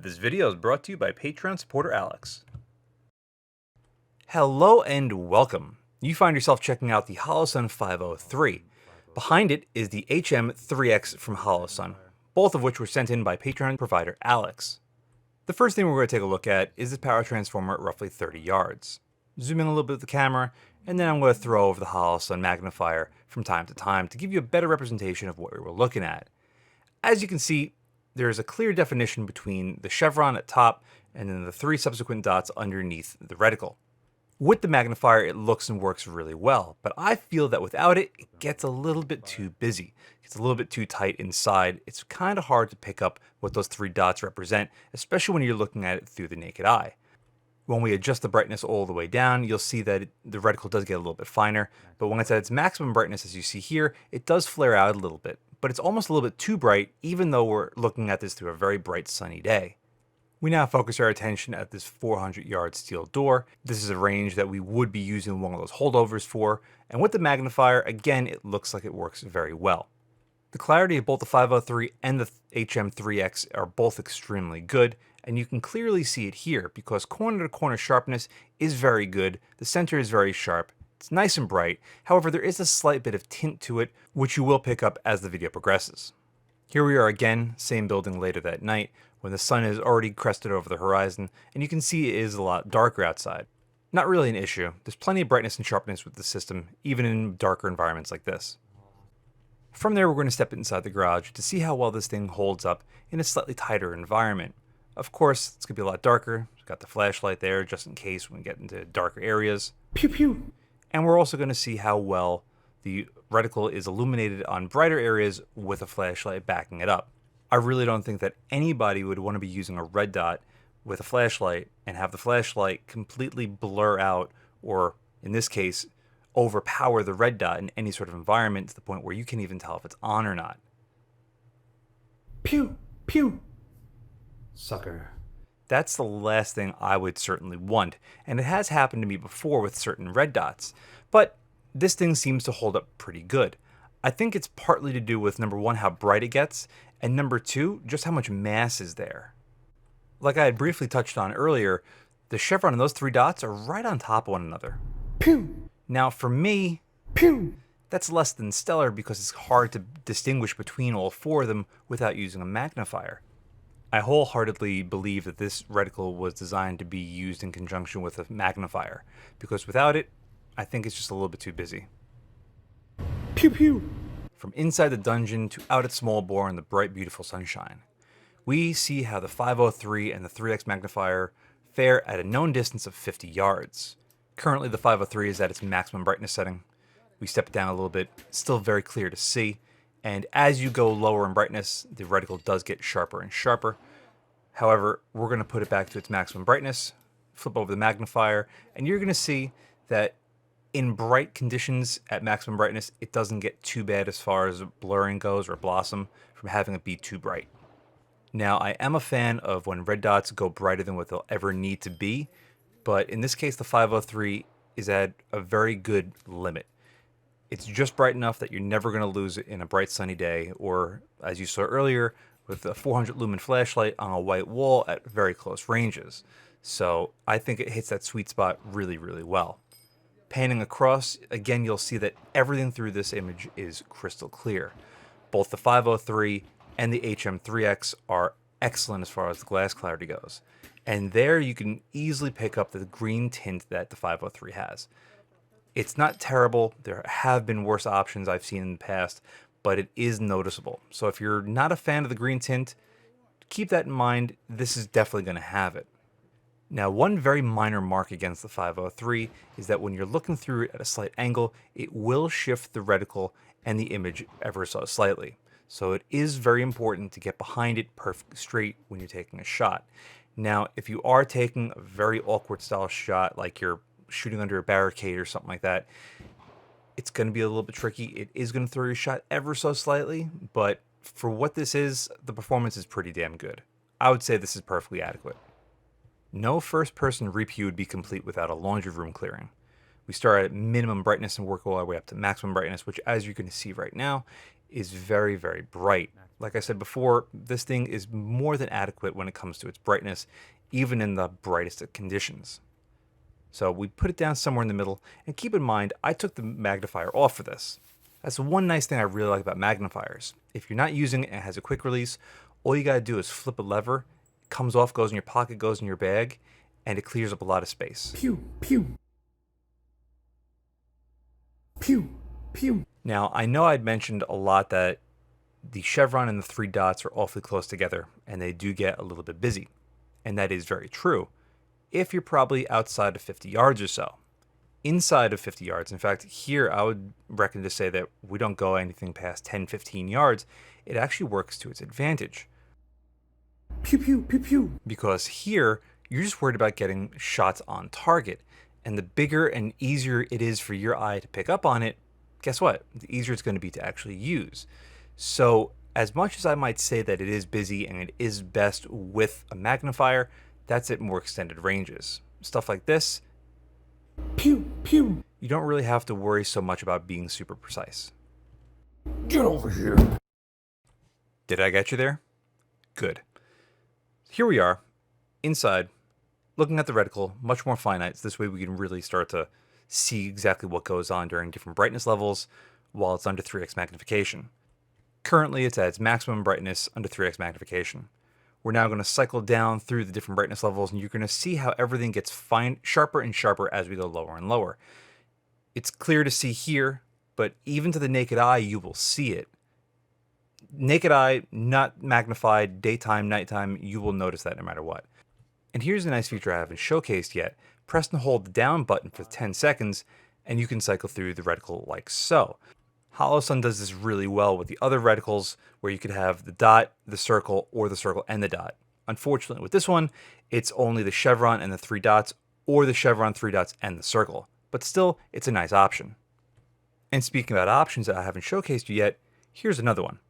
This video is brought to you by Patreon supporter Alex. Hello and welcome. You find yourself checking out the HOLOSUN 503. Behind it is the HM3X from HOLOSUN, both of which were sent in by Patreon provider Alex. The first thing we're going to take a look at is the power transformer at roughly 30 yards. Zoom in a little bit with the camera, and then I'm going to throw over the HOLOSUN magnifier from time to time to give you a better representation of what we were looking at. As you can see, there is a clear definition between the chevron at top and then the three subsequent dots underneath the reticle. With the magnifier, it looks and works really well, but I feel that without it, it gets a little bit too busy. It's a little bit too tight inside. It's kind of hard to pick up what those three dots represent, especially when you're looking at it through the naked eye. When we adjust the brightness all the way down, you'll see that the reticle does get a little bit finer, but when it's at its maximum brightness, as you see here, it does flare out a little bit. But it's almost a little bit too bright, even though we're looking at this through a very bright sunny day. We now focus our attention at this 400-yard steel door. This is a range that we would be using one of those holdovers for, and with the magnifier, again, it looks like it works very well. The clarity of both the 503 and the HM3X are both extremely good, and you can clearly see it here because corner-to-corner sharpness is very good, the center is very sharp, it's nice and bright. However, there is a slight bit of tint to it, which you will pick up as the video progresses. Here we are again, same building later that night, when the sun is already crested over the horizon, and you can see it is a lot darker outside. Not really an issue. There's plenty of brightness and sharpness with the system, even in darker environments like this. From there, we're going to step inside the garage to see how well this thing holds up in a slightly tighter environment. Of course, it's going to be a lot darker. We've got the flashlight there just in case when we get into darker areas. Pew pew! And we're also going to see how well the reticle is illuminated on brighter areas with a flashlight backing it up. I really don't think that anybody would want to be using a red dot with a flashlight and have the flashlight completely blur out, or in this case, overpower the red dot in any sort of environment to the point where you can't even tell if it's on or not. Pew! Pew! Sucker. That's the last thing I would certainly want, and it has happened to me before with certain red dots, but this thing seems to hold up pretty good. I think it's partly to do with, number one, how bright it gets, and number two, just how much mass is there. Like I had briefly touched on earlier, the chevron and those three dots are right on top of one another. Pew! Now for me, pew! That's less than stellar because it's hard to distinguish between all four of them without using a magnifier. I wholeheartedly believe that this reticle was designed to be used in conjunction with a magnifier, because without it, I think it's just a little bit too busy. Pew pew! From inside the dungeon to out at small bore in the bright, beautiful sunshine, we see how the 503 and the 3X magnifier fare at a known distance of 50 yards. Currently, the 503 is at its maximum brightness setting. We step it down a little bit, still very clear to see. And as you go lower in brightness, the reticle does get sharper and sharper. However, we're going to put it back to its maximum brightness, flip over the magnifier, and you're going to see that in bright conditions at maximum brightness, it doesn't get too bad as far as blurring goes or blossom from having it be too bright. Now, I am a fan of when red dots go brighter than what they'll ever need to be, but in this case, the 503 is at a very good limit. It's just bright enough that you're never going to lose it in a bright sunny day, or as you saw earlier, with a 400 lumen flashlight on a white wall at very close ranges. So I think it hits that sweet spot really, really well. Panning across, again, you'll see that everything through this image is crystal clear. Both the 503 and the HM3X are excellent as far as the glass clarity goes. And there you can easily pick up the green tint that the 503 has. It's not terrible. There have been worse options I've seen in the past, but it is noticeable. So if you're not a fan of the green tint, keep that in mind. This is definitely going to have it. Now, one very minor mark against the 503 is that when you're looking through it at a slight angle, it will shift the reticle and the image ever so slightly. So it is very important to get behind it perfect straight when you're taking a shot. Now, if you are taking a very awkward style shot, like you're shooting under a barricade or something like that, it's going to be a little bit tricky. It is going to throw your shot ever so slightly, but for what this is, the performance is pretty damn good. I would say this is perfectly adequate. No first-person RePew would be complete without a laundry room clearing. We start at minimum brightness and work all our way up to maximum brightness, which, as you're going to see right now, is very, very bright. Like I said before, this thing is more than adequate when it comes to its brightness, even in the brightest of conditions. So we put it down somewhere in the middle, and keep in mind, I took the magnifier off for this. That's one nice thing I really like about magnifiers. If you're not using it and it has a quick release, all you gotta do is flip a lever, it comes off, goes in your pocket, goes in your bag, and it clears up a lot of space. Pew, pew. Pew, pew. Now, I know I'd mentioned a lot that the chevron and the three dots are awfully close together, and they do get a little bit busy. And that is very true, if you're probably outside of 50 yards or so. Inside of 50 yards, in fact, here I would reckon to say that we don't go anything past 10, 15 yards. It actually works to its advantage. Pew, pew, pew, pew. Because here, you're just worried about getting shots on target. And the bigger and easier it is for your eye to pick up on it, guess what? The easier it's going to be to actually use. So as much as I might say that it is busy and it is best with a magnifier, that's at more extended ranges. Stuff like this, Pew, pew. you don't really have to worry so much about being super precise. Get over here. Did I get you there? Good. Here we are, inside, looking at the reticle, much more finite. So this way we can really start to see exactly what goes on during different brightness levels while it's under 3x magnification. Currently, it's at its maximum brightness under 3x magnification. We're now going to cycle down through the different brightness levels, and you're going to see how everything gets sharper and sharper as we go lower and lower. It's clear to see here, but even to the naked eye, you will see it. Naked eye, not magnified, daytime, nighttime, you will notice that no matter what. And here's a nice feature I haven't showcased yet. Press and hold the down button for 10 seconds, and you can cycle through the reticle like so. HOLOSUN does this really well with the other reticles where you could have the dot, the circle, or the circle and the dot. Unfortunately, with this one, it's only the chevron and the three dots, or the chevron, three dots, and the circle. But still, it's a nice option. And speaking about options that I haven't showcased you yet, here's another one.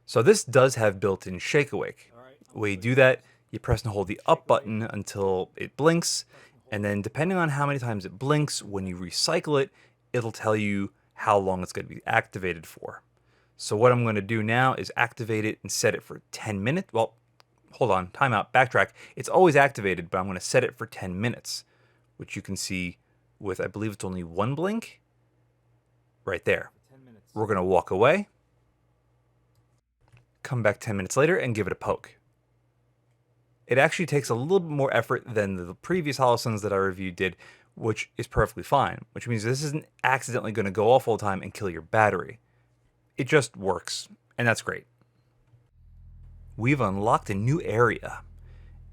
So this does have built-in shake awake. The way you do that, you press and hold the up button until it blinks, and then depending on how many times it blinks, when you recycle it, it'll tell you how long it's going to be activated for. So what I'm going to do now is activate it and set it for 10 minutes. Well, hold on, timeout, backtrack. It's always activated, but I'm going to set it for 10 minutes, which you can see with, I believe it's only one blink, right there. We're going to walk away, come back 10 minutes later and give it a poke. It actually takes a little bit more effort than the previous HoloSuns that I reviewed did, which is perfectly fine, which means this isn't accidentally going to go off all the time and kill your battery. It just works, and that's great. We've unlocked a new area,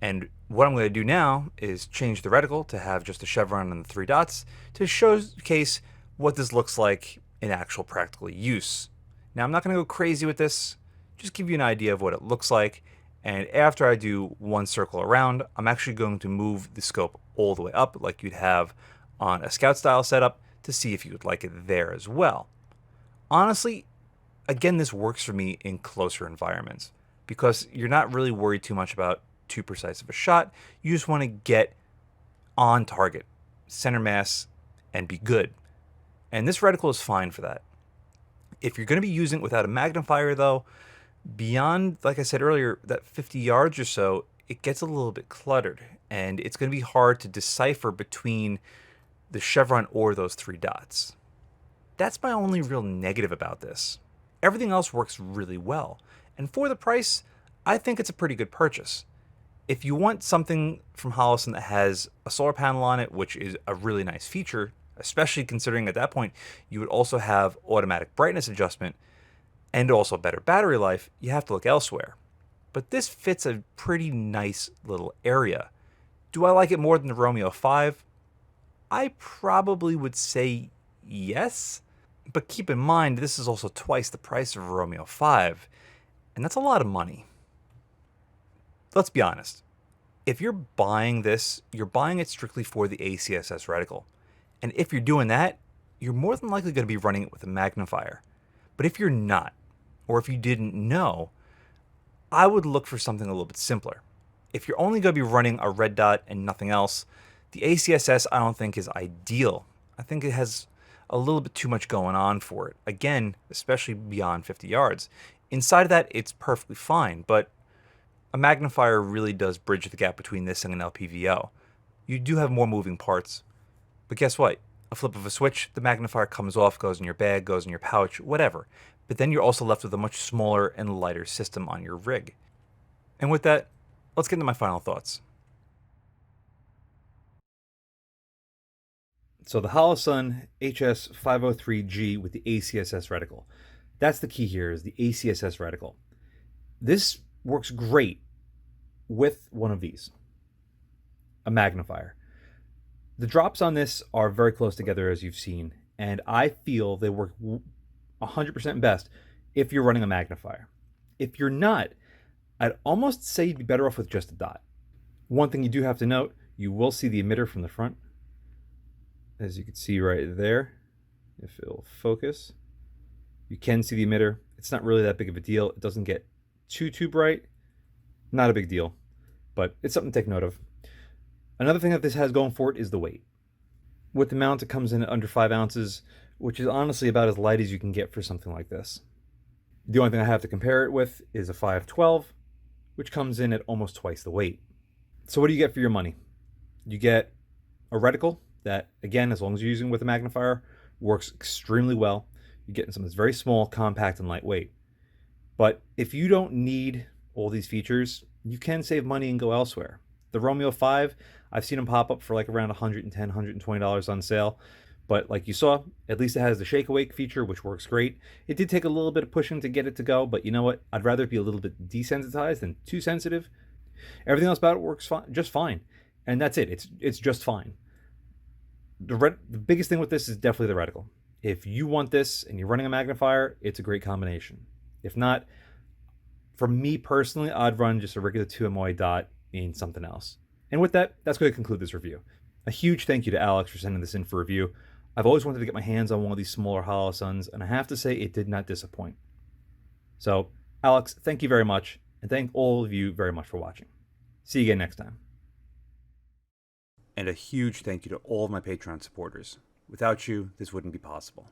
and what I'm going to do now is change the reticle to have just a chevron and the three dots to showcase what this looks like in actual practical use. Now, I'm not going to go crazy with this, just give you an idea of what it looks like. And after I do one circle around, I'm actually going to move the scope all the way up like you'd have on a scout style setup to see if you would like it there as well. Honestly, again, this works for me in closer environments because you're not really worried too much about too precise of a shot. You just want to get on target, center mass, and be good. And this reticle is fine for that. If you're going to be using it without a magnifier though, beyond, like I said earlier, that 50 yards or so, it gets a little bit cluttered, and it's going to be hard to decipher between the chevron or those three dots. That's my only real negative about this. Everything else works really well, and for the price, I think it's a pretty good purchase. If you want something from HoloSun that has a solar panel on it, which is a really nice feature, especially considering at that point you would also have automatic brightness adjustment, and also better battery life, you have to look elsewhere. But this fits a pretty nice little area. Do I like it more than the Romeo 5? I probably would say yes, but keep in mind this is also twice the price of a Romeo 5, and that's a lot of money. Let's be honest. If you're buying this, you're buying it strictly for the ACSS reticle. And if you're doing that, you're more than likely going to be running it with a magnifier. But if you're not, or if you didn't know, I would look for something a little bit simpler. If you're only going to be running a red dot and nothing else, the ACSS I don't think is ideal. I think it has a little bit too much going on for it. Again, especially beyond 50 yards. Inside of that, it's perfectly fine, but a magnifier really does bridge the gap between this and an LPVO. You do have more moving parts, but guess what? A flip of a switch, the magnifier comes off, goes in your bag, goes in your pouch, whatever. But then you're also left with a much smaller and lighter system on your rig. And with that, let's get into my final thoughts. So the HOLOSUN HS503G with the ACSS reticle. That's the key here, is the ACSS reticle. This works great with one of these, a magnifier. The drops on this are very close together, as you've seen, and I feel they work 100% best if you're running a magnifier. If you're not, I'd almost say you'd be better off with just a dot. One thing you do have to note, you will see the emitter from the front. As you can see right there, if it'll focus, you can see the emitter. It's not really that big of a deal. It doesn't get too bright. Not a big deal, but it's something to take note of. Another thing that this has going for it is the weight. With the mount, it comes in at under 5 ounces, which is honestly about as light as you can get for something like this. The only thing I have to compare it with is a 512, which comes in at almost twice the weight. So what do you get for your money? You get a reticle that, again, as long as you're using with a magnifier, works extremely well. You're getting something that's very small, compact, and lightweight. But if you don't need all these features, you can save money and go elsewhere. The Romeo 5, I've seen them pop up for like around $110, $120 on sale. But like you saw, at least it has the shake awake feature, which works great. It did take a little bit of pushing to get it to go, but you know what? I'd rather it be a little bit desensitized than too sensitive. Everything else about it works just fine. And that's it. It's just fine. The biggest thing with this is definitely the reticle. If you want this and you're running a magnifier, it's a great combination. If not, for me personally, I'd run just a regular 2MOA dot in something else. And with that, that's going to conclude this review. A huge thank you to Alex for sending this in for review. I've always wanted to get my hands on one of these smaller HoloSuns, and I have to say it did not disappoint. So, Alex, thank you very much, and thank all of you very much for watching. See you again next time. And a huge thank you to all of my Patreon supporters. Without you, this wouldn't be possible.